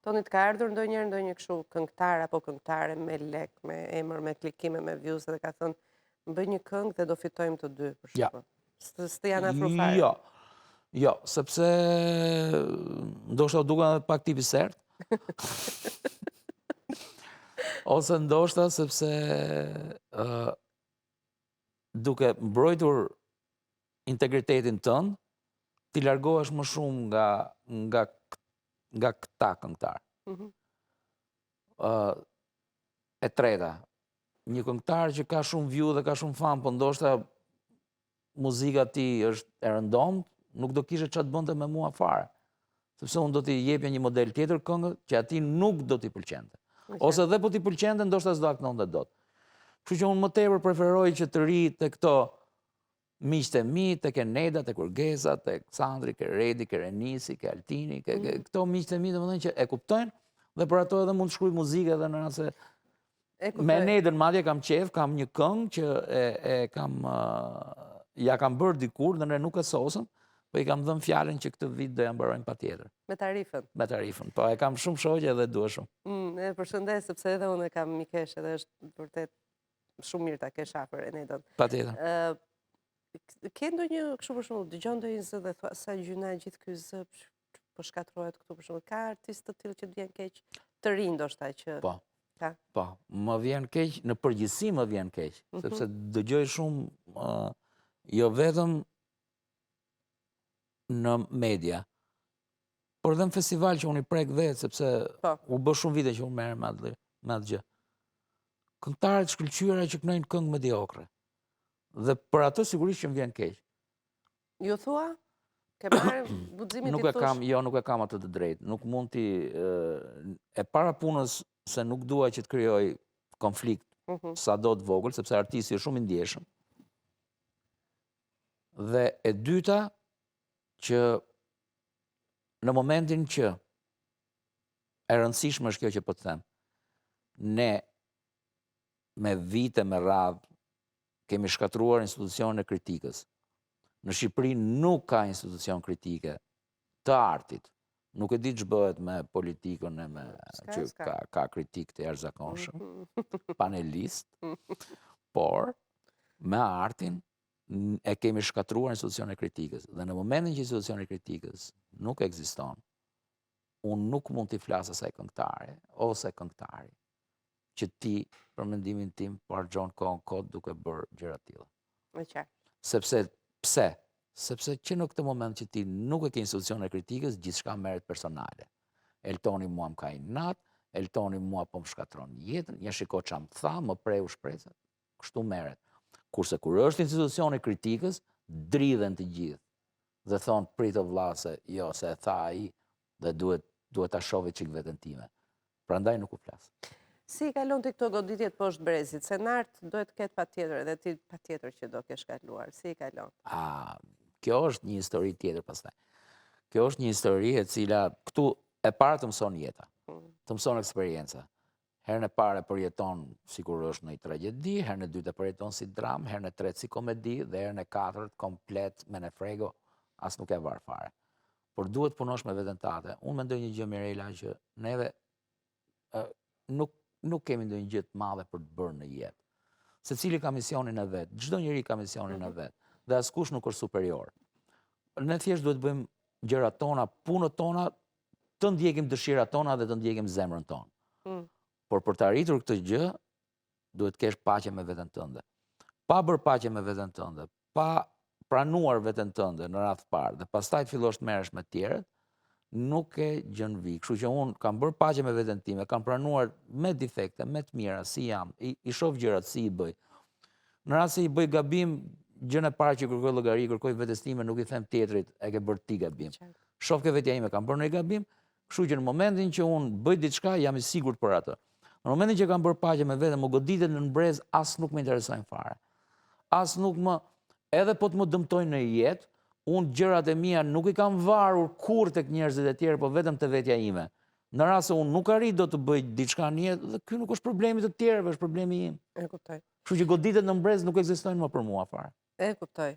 Toni, të ka ardhur ndonjë kështu këngëtar apo këngëtare me lek, me emër, me klikime, me views dhe ka thënë, më bëj një këngë dhe do fitojmë të dy, për Ja. shembull. S'të janë afro fare. Jo. Jo, sepse ndoshta u duken edhe pak tipi sert. Ose ndoshta sepse duke mbrojtur integritetin tënd, ti largohesh më shumë nga këta këngëtar. E treta, një këngëtar që ka shumë view dhe ka shumë fan, po ndoshta muzika ti është e rëndomt, nuk do kishe çfarë të bënte me mua fare. Sepse unë do t'i jepja një model tjetër këngë që ati nuk do t'i pëlqente. Ose dhe po t'i pëlqente, ndoshta s'do aktonte dot. Kështu që unë më tepër preferoj që të ri të këto miqtë e mi, tek Neda, tek Urgesa, tek Sandri, ke Redi, ke Renisi, ke Altini, këto miqtë e mi domethënë që e kuptojnë dhe për ato edhe mund të shkruaj muzikë edhe në rast se me Nedën madje kam qef, kam një këngë që ja kam bërë dikur dhe ne nuk e sosëm, po i kam dhënë fjalën që këtë vit do ja mbarojmë patjetër. Me tarifën. Me tarifën, po e kam shumë shoqe dhe dua shumë. E përshëndes sepse edhe unë kam mikesh edhe është vërtet shumë mirë ta kesh afër Enedën. Patjetër. Ke ndonjë kështu për shembull, dëgjon ndonjë zë dhe thua sa gjyna gjithë ky zë po shkatrohet këtu për shembull. Ka artistë të tillë që të vjen keq, të rinj ndoshta që Po. Po, më vjen keq, në përgjithësi më vjen keq, sepse dëgjoj shumë jo vetëm në media, por edhe në festival që unë i prek vetë, sepse u bë shumë vite që unë merrem me atë gjë. Këngëtarët shkëlqyera që kënojnë këngë mediokre. Dhe për ato sigurisht që më vjen keq. Ju thua? Ke marrë guximin ti thosh? Nuk e kam atë të drejtë. Nuk mund ti e para punës se nuk dua që të krijoj konflikt sado të vogël, sepse artisti është shumë i ndjeshëm. Dhe e dyta që në momentin që e rëndësishme është kjo që po të them, ne me vite me radhë kemi shkatruar institucionin e kritikës. Në Shqipëri nuk ka institucion kritike të artit. Nuk e di që bëhet me politikën e me që ka kritik të jashtëzakonshëm, panelist, por me artin e kemi shkatruar institucionin e kritikës. Dhe në momentin që institucioni i kritikës nuk ekziston, unë nuk mund t'i flas asaj këngëtare ose këngëtari që ti, për mendimin tim, po harxhon kohën kot duke bërë gjëra të tilla. Sepse pse? Sepse që në këtë moment që ti nuk e ke institucionin e kritikës, gjithçka merret personale. Eltoni mua më ka inat, Eltoni mua po më shkatron jetën, ja shiko çam tha, më preu shpresat. Kështu merret. Kurse kur është institucioni i kritikës, dridhen të gjithë. Dhe thon prit o vlla se jo, se e tha ai dhe duhet ta shohë çik veten time. Prandaj nuk u flas. Si kalon ti këto goditjet poshtë brezit? Se në art duhet të ketë patjetër edhe ti patjetër që do kesh kaluar. Si i kalon? Kjo është një histori tjetër pastaj. Kjo është një histori e cila këtu e para të mëson jeta. Të mëson eksperjenca. Herën e parë përjeton sikur është një tragjedi, herën e dytë përjeton si dram, herën e tretë si komedi dhe herën e katërt komplet me nefrego, as nuk e var fare. Por duhet punosh me veten tate. Unë mendoj një gjë Mirela që neve nuk kemi ndonjë gjë të madhe për të bërë në jetë. Secili ka misionin e vet, çdo njeri ka misionin e vet, dhe askush nuk është superior. Ne thjesht duhet bëjmë gjërat tona, punët tona, të ndjekim dëshirat tona dhe të ndjekim zemrën tonë. Por për të arritur këtë gjë, duhet kesh paqe me veten tënde. Pa bërë paqe me veten tënde, pa pranuar veten tënde në radhë parë dhe pastaj të fillosh të merresh me të tjerët, nuk e gjën vi. Kështu që unë kam bërë paqe me veten time, kam pranuar me defekte, me të mira, si jam, i shoh gjërat si i bëj. Në rast se i bëj gabim, gjën e parë që kërkoj llogari, kërkoj vetes time, nuk i them tjetrit e ke bërë ti gabim. Shoh ke vetja ime, kam bërë një gabim, kështu që në momentin që unë bëj diçka, jam i sigurt për atë. Në momentin që kam bërë paqe me veten, më goditet në brez, as nuk më interesojnë fare. As nuk më, edhe po të më dëmtojnë në jetë, unë gjërat e mia nuk i kam varur kur tek njerëzit e tjerë, po vetëm te vetja ime. Në rast se unë nuk arrit do të bëj diçka në jetë, dhe ky nuk është problemi të tjerëve, është problemi im. E kuptoj. Kështu që goditet në brez nuk ekzistojnë më për mua fare. E kuptoj.